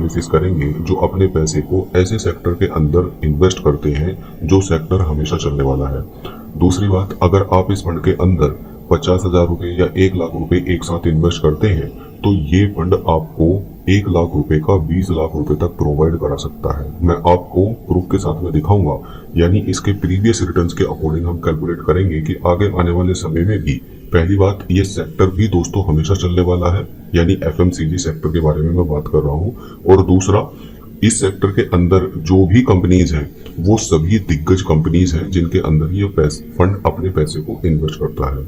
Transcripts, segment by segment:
Analysis करेंगे जो अपने पैसे को ऐसे सेक्टर के अंदर इन्वेस्ट करते हैं जो सेक्टर हमेशा चलने वाला है। दूसरी बात, अगर आप इस फंड के अंदर 50,000 रुपए या 1 लाख रुपए एक साथ इन्वेस्ट करते हैं तो ये फंड आपको 1 लाख रुपए का 20 लाख रुपए तक प्रोवाइड करा सकता है। मैं आपको प्रूफ के साथ में दिखाऊंगा, यानी इसके प्रीवियस रिटर्न्स के अकॉर्डिंग हम कैलकुलेट करेंगे कि आगे आने वाले समय में भी। पहली बात, ये सेक्टर भी दोस्तों हमेशा चलने वाला है, यानी एफएमसीजी सेक्टर के बारे में मैं बात कर रहा हूँ। और दूसरा, इस सेक्टर के अंदर जो भी कंपनीज हैं वो सभी दिग्गज कंपनीज हैं जिनके अंदर ये फंड अपने पैसे को इन्वेस्ट करता है।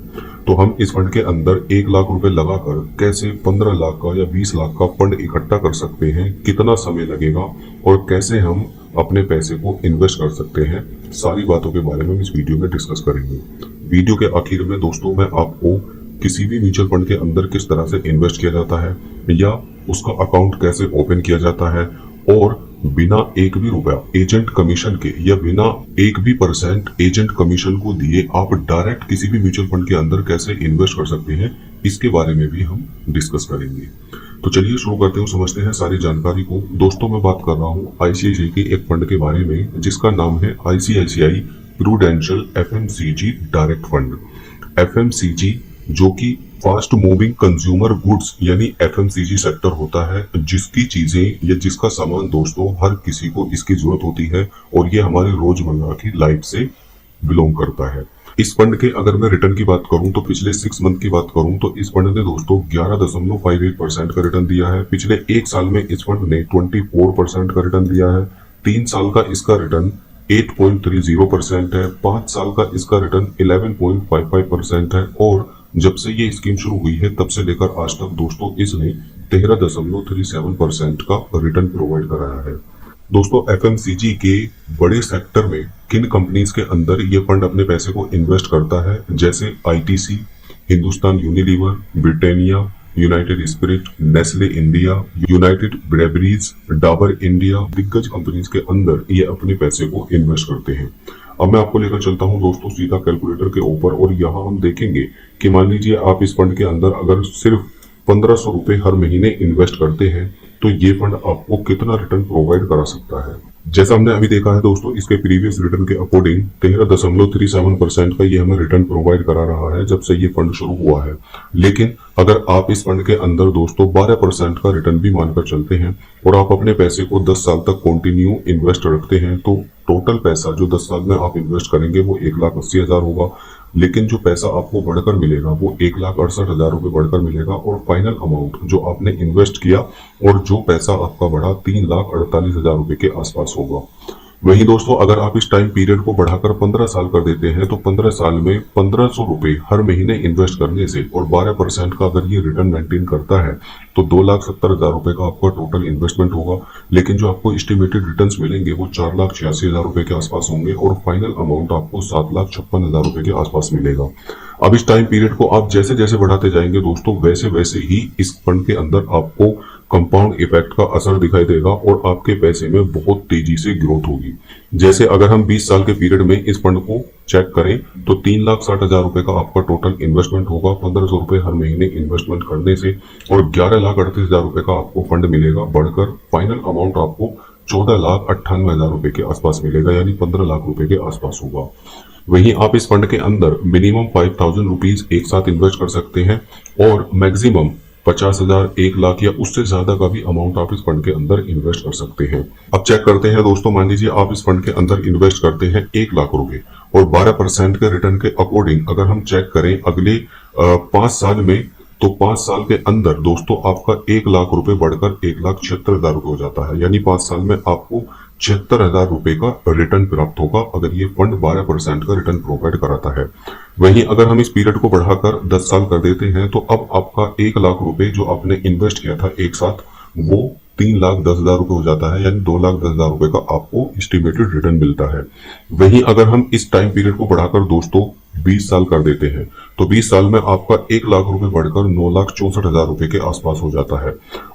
तो हम इस फंड के अंदर 1 लाख रुपए लगाकर कैसे 15 लाख का या 20 लाख का फंड इकट्ठा कर सकते हैं, कितना समय लगेगा और कैसे हम अपने पैसे को इन्वेस्ट कर सकते हैं, सारी बातों के बारे में इस वीडियो में डिस्कस करेंगे। वीडियो के आखिर में दोस्तों मैं आपको किसी भी म्यूचुअल फंड के अंदर किस तरह से इन्वेस्ट किया जाता है या उसका अकाउंट कैसे ओपन किया जाता है और बिना एक भी रुपया एजेंट कमीशन के या बिना 1% एजेंट कमीशन को दिए आप डायरेक्ट किसी भी म्यूचुअल फंड के अंदर कैसे इन्वेस्ट कर सकते हैं, इसके बारे में भी हम डिस्कस करेंगे। तो चलिए शुरू करते हैं, समझते हैं सारी जानकारी को। दोस्तों मैं बात कर रहा हूँ आईसीआईसीआई के एक फंड के बारे में जिसका नाम है ICICI prudential FMCG direct fund. FMCG जो कि फास्ट मूविंग कंज्यूमर गुड्स यानी एफएमसीजी सेक्टर होता है, जिसकी चीजें या जिसका सामान दोस्तों हर किसी को इसकी जरूरत होती है और ये हमारे रोजमर्रा की लाइफ से बिलोंग करता है। इस फंड के अगर मैं रिटर्न की बात करूं तो पिछले 6 मंथ की बात करूं तो इस फंड ने दोस्तों 11.58% का रिटर्न दिया है। पिछले 1 साल में इस फंड ने 24% का रिटर्न दिया है। 3 साल का इसका रिटर्न 8.30% है। 5 साल का इसका रिटर्न 11.55% है और जब से ये स्कीम शुरू हुई है तब से लेकर आज तक दोस्तों इसने 13.37% का रिटर्न प्रोवाइड कराया है। दोस्तों एफएमसीजी के बड़े सेक्टर में किन कंपनीज के अंदर ये फंड अपने पैसे को इन्वेस्ट करता है, जैसे ITC, Hindustan Unilever, Britannia, United spirit, Nestle India, United breweries, Dabur India, दिग्गज कंपनीज के अंदर ये अपने पैसे को इन्वेस्ट करते हैं। अब मैं आपको लेकर चलता हूं दोस्तों सीधा कैलकुलेटर के ऊपर और यहाँ हम देखेंगे कि मान लीजिए आप इस फंड के अंदर अगर सिर्फ 1500 रुपए हर महीने इन्वेस्ट करते हैं तो ये फंड आपको कितना रिटर्न प्रोवाइड करा सकता है। जैसा हमने अभी देखा है दोस्तों, इसके प्रीवियस रिटर्न के अकॉर्डिंग 13.37% का ये हमें रिटर्न प्रोवाइड करा रहा है जब से ये फंड शुरू हुआ है। लेकिन अगर आप इस फंड के अंदर दोस्तों 12% का रिटर्न भी मानकर चलते हैं और आप अपने पैसे को 10 साल तक कंटिन्यू इन्वेस्ट रखते हैं तो टोटल पैसा जो 10 साल में आप इन्वेस्ट करेंगे वो 1,80,000 होगा। लेकिन जो पैसा आपको बढ़कर मिलेगा वो 1,68,000 रुपए बढ़कर मिलेगा और फाइनल अमाउंट जो आपने इन्वेस्ट किया और जो पैसा आपका बढ़ा 3,48,000 रुपए के आसपास होगा। वहीं दोस्तों अगर आप इस टाइम पीरियड को बढ़ाकर 15 साल कर देते हैं तो 15 साल में 1500 रुपए हर महीने इन्वेस्ट करने से और 12% का अगर ये रिटर्न मेंटेन करता है तो 2,70,000 रुपए का आपका टोटल इन्वेस्टमेंट होगा। लेकिन जो आपको एस्टिमेटेड रिटर्न्स मिलेंगे वो 4,86,000 रुपए के आसपास होंगे और फाइनल अमाउंट आपको 7,56,000 रुपए के आसपास मिलेगा। अब इस टाइम पीरियड को आप जैसे जैसे बढ़ाते जाएंगे दोस्तों वैसे वैसे ही इस फंड के अंदर आपको कंपाउंड इफेक्ट का असर दिखाई देगा और आपके पैसे में बहुत तेजी से ग्रोथ होगी। जैसे अगर हम 20 साल के पीरियड में इस फंड को चेक करें तो 3,60,000 रुपए का आपका टोटल इन्वेस्टमेंट होगा 1,500 रुपए हर महीने इन्वेस्टमेंट करने से और 11,38,000 रुपए का आपको फंड मिलेगा बढ़कर फाइनल अमाउंट आपको 14,98,000 रुपए के आसपास मिलेगा, यानी 15 लाख रुपए के आसपास होगा। वहीं आप इस फंड के अंदर मिनिमम 5,000 रुपीज एक साथ इन्वेस्ट कर सकते हैं और मैक्सिमम 50,000, 1 लाख या उससे ज्यादा का भी अमाउंट आप इस फंड के अंदर इन्वेस्ट कर सकते हैं। अब चेक करते हैं दोस्तों, मान लीजिए आप इस फंड के अंदर इन्वेस्ट करते हैं 1 लाख रुपए और 12% के रिटर्न के अकॉर्डिंग अगर हम चेक करें अगले 5 साल में तो 5 साल के अंदर दोस्तों आपका 1 लाख रुपए बढ़कर 1,76,000 रुपए हो जाता है, यानी 5 साल में आपको 76,000 रुपए का रिटर्न प्राप्त होगा अगर ये फंड 12% का रिटर्न प्रोवाइड कराता है। वहीं अगर हम इस पीरियड को बढ़ाकर 10 साल कर देते हैं तो अब आपका 1 लाख रुपए जो आपने इन्वेस्ट किया था एक साथ वो 3,10,000 रुपए हो जाता है, यानी 2,10,000 रुपए का आपको एस्टिमेटेड रिटर्न मिलता है। वहीं अगर हम इस टाइम पीरियड को बढ़ाकर दोस्तों 20 साल कर देते हैं तो 20 साल में आपका 1 लाख रुपए बढ़कर 9,64,000 रुपए के आसपास हो जाता है।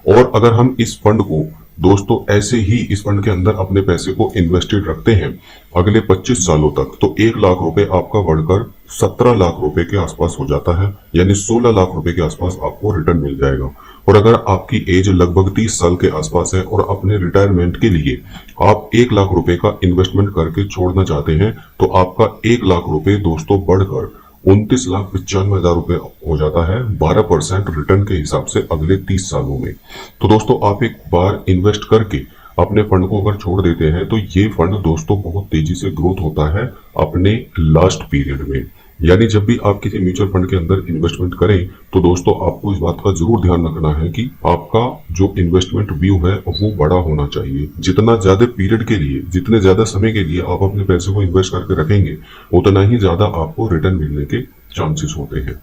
और अगर हम इस फंड को दोस्तों ऐसे ही इस फंड के अंदर अपने पैसे को इन्वेस्टेड रखते हैं अगले 25 सालों तक तो 1 लाख रुपए आपका बढ़कर 17 लाख रुपए के आसपास हो जाता है, यानी 16 लाख रुपए के आसपास आपको रिटर्न मिल जाएगा। और अगर आपकी एज लगभग 30 साल के आसपास है और अपने रिटायरमेंट के लिए आप 1 लाख रुपए का इन्वेस्टमेंट करके छोड़ना चाहते हैं, तो आपका 1 लाख रुपए दोस्तों बढ़कर 29,95,000 रुपए हो जाता है 12% रिटर्न के हिसाब से अगले 30 सालों में। तो दोस्तों आप एक बार इन्वेस्ट करके अपने फंड को अगर छोड़ देते हैं तो ये फंड दोस्तों बहुत तेजी से ग्रोथ होता है अपने लास्ट पीरियड में। यानी जब भी आप किसी म्यूचुअल फंड के अंदर इन्वेस्टमेंट करें तो दोस्तों आपको इस बात का जरूर ध्यान रखना है कि आपका जो इन्वेस्टमेंट व्यू है वो बड़ा होना चाहिए। जितना ज्यादा पीरियड के लिए, जितने ज्यादा समय के लिए आप अपने पैसे को इन्वेस्ट करके रखेंगे, उतना ही ज्यादा आपको रिटर्न मिलने के चांसेस होते हैं।